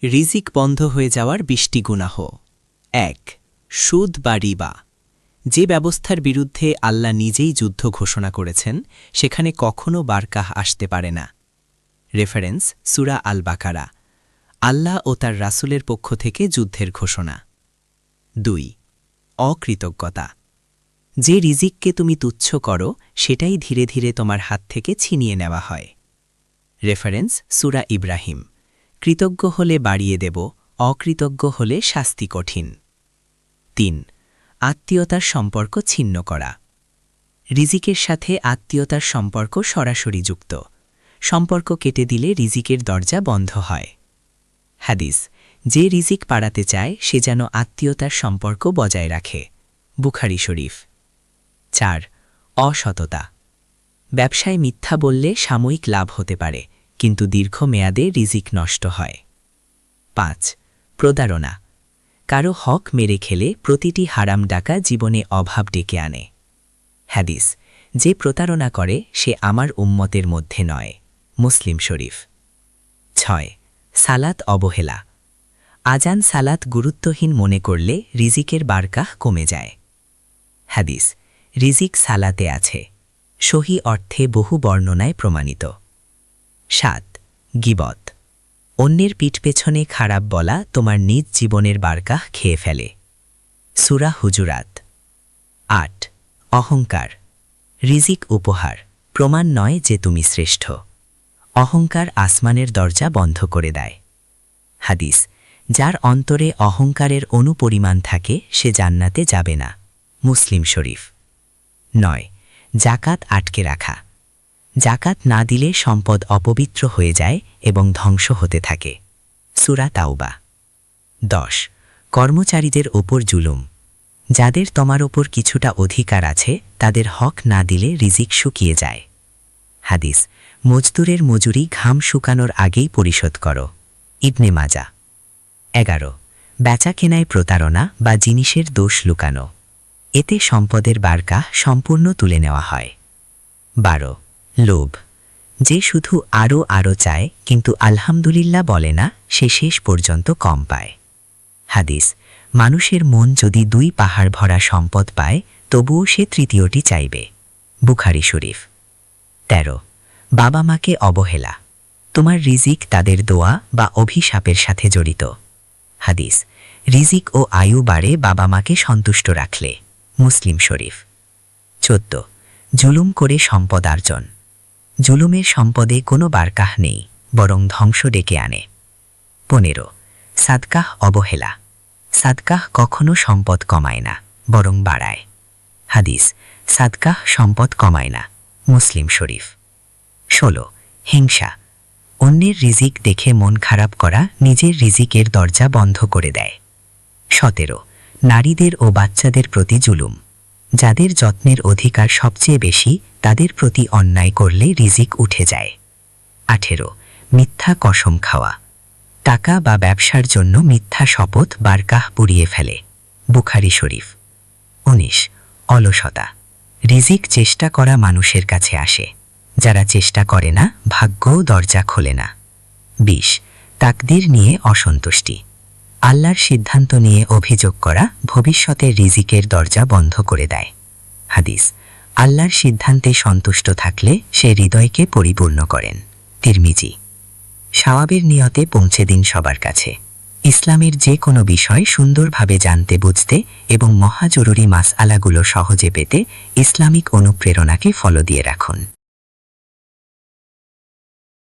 রিজিক বন্ধ হয়ে যাওয়ার ২০টি গুনাহ। ১. সুদ বা রিবা। যে ব্যবস্থার বিরুদ্ধে আল্লাহ নিজেই যুদ্ধ ঘোষণা করেছেন সেখানে কখনও বারকাহ আসতে পারে না। রেফারেন্স সূরা আল বাকারা। আল্লাহ ও তার রাসূলের পক্ষ থেকে যুদ্ধের ঘোষণা। ২. অকৃতজ্ঞতা। যে রিজিককে তুমি তুচ্ছ করো সেটাই ধীরে ধীরে তোমার হাত থেকে ছিনিয়ে নেওয়া হয়। রেফারেন্স সূরা ইব্রাহিম। কৃতজ্ঞ হলে বাড়িয়ে দেব, অকৃতজ্ঞ হলে শাস্তি কঠিন। ৩. আত্মীয়তার সম্পর্ক ছিন্ন করা। রিজিকের সাথে আত্মীয়তার সম্পর্ক সরাসরি যুক্ত। সম্পর্ক কেটে দিলে রিজিকের দরজা বন্ধ হয়। হাদিস: যে রিজিক পাড়াতে চায় সে যেন আত্মীয়তার সম্পর্ক বজায় রাখে। বুখারী শরীফ। ৪. অসততা। ব্যবসায় মিথ্যা বললে সাময়িক লাভ হতে পারে, কিন্তু দীর্ঘমেয়াদে রিজিক নষ্ট হয়। ৫. প্রতারণা। কারো হক মেরে খেলে প্রতিটি হারাম ডাকা জীবনে অভাব ডেকে আনে। হাদিস: যে প্রতারণা করে সে আমার উম্মতের মধ্যে নয়। মুসলিম শরীফ। ৬. সালাত অবহেলা। আজান সালাত গুরুত্বহীন মনে করলে রিজিকের বারকাহ কমে যায়। হাদিস: রিজিক সালাতে আছে। সহি অর্থে বহু বর্ণনায় প্রমাণিত। ৭. গীবত। অন্যের পিঠ পেছনে খারাপ বলা তোমার নিজ জীবনের বারকাহ খেয়ে ফেলে। সূরা হুজুরাত। ৮. অহংকার। রিজিক উপহার, প্রমাণ নয় যে তুমি শ্রেষ্ঠ। অহংকার আসমানের দরজা বন্ধ করে দেয়। হাদিস: যার অন্তরে অহংকারের অনুপরিমাণ থাকে সে জান্নাতে যাবে না। মুসলিম শরীফ। ৯. জাকাত আটকে রাখা। জাকাত না দিলে সম্পদ অপবিত্র হয়ে যায় এবং ধ্বংস হতে থাকে। সূরা তাওবা। ১০. কর্মচারীদের ওপর জুলুম। যাদের তোমার ওপর কিছুটা অধিকার আছে তাদের হক না দিলে রিজিক শুকিয়ে যায়। হাদিস: মজদুরের মজুরি ঘাম শুকানোর আগেই পরিশোধ করো। ইবনে মাজা। ১১. বেচাকেনায় প্রতারণা বা জিনিসের দোষ লুকানো। এতে সম্পদের বারকাহ সম্পূর্ণ তুলে নেওয়া হয়। ১২. লোভ। যে শুধু আরও আরও চায় কিন্তু আলহামদুলিল্লাহ বলে না সে শেষ পর্যন্ত কম পায়। হাদিস: মানুষের মন যদি ২ পাহাড় ভরা সম্পদ পায় তবুও সে তৃতীয়টি চাইবে। বুখারী শরীফ। ১৩. বাবা মাকে অবহেলা। তোমার রিজিক তাদের দোয়া বা অভিশাপের সাথে জড়িত। হাদিস: রিজিক ও আয়ু বাড়ে বাবা মাকে সন্তুষ্ট রাখলে। মুসলিম শরীফ। ১৪. জুলুম করে সম্পদ অর্জন। জুলুমের সম্পদে কোনো বারকাহ নেই, বরং ধ্বংস ডেকে আনে। ১৫. সাদকাহ অবহেলা। সাদকাহ কখনো সম্পদ কমায় না, বরং বাড়ায়। হাদিস: সাদকাহ সম্পদ কমায় না। মুসলিম শরীফ। ১৬. হিংসা। অন্যের রিজিক দেখে মন খারাপ করা নিজের রিজিকের দরজা বন্ধ করে দেয়। ১৭. নারীদের ও বাচ্চাদের প্রতি জুলুম। যাদের যত্নের অধিকার সবচেয়ে বেশি তাদের প্রতি অন্যায় করলে রিজিক উঠে যায়। ১৮. মিথ্যা কসম খাওয়া। টাকা বা ব্যবসার জন্য মিথ্যা শপথ বারকাহ পুড়িয়ে ফেলে। বুখারী শরীফ। ১৯. অলসতা। রিজিক চেষ্টা করা মানুষের কাছে আসে, যারা চেষ্টা করে না ভাগ্যও দরজা খোলে না। ২০. তাকদীর নিয়ে অসন্তুষ্টি। আল্লাহর সিদ্ধান্ত নিয়ে অভিযোগ করা ভবিষ্যতের রিজিকের দরজা বন্ধ করে দেয়। হাদিস: আল্লাহর সিদ্ধান্তে সন্তুষ্ট থাকলে সে হৃদয়কে পরিপূর্ণ করেন। তিরমিজি। সওয়াবের নিয়তে পৌঁছে দিন সবার কাছে। ইসলামের যে কোনো বিষয় সুন্দরভাবে জানতে বুঝতে এবং মহাজরুরি মাসআলাগুলো সহজে পেতে ইসলামিক অনুপ্রেরণাকে ফলো দিয়ে রাখুন।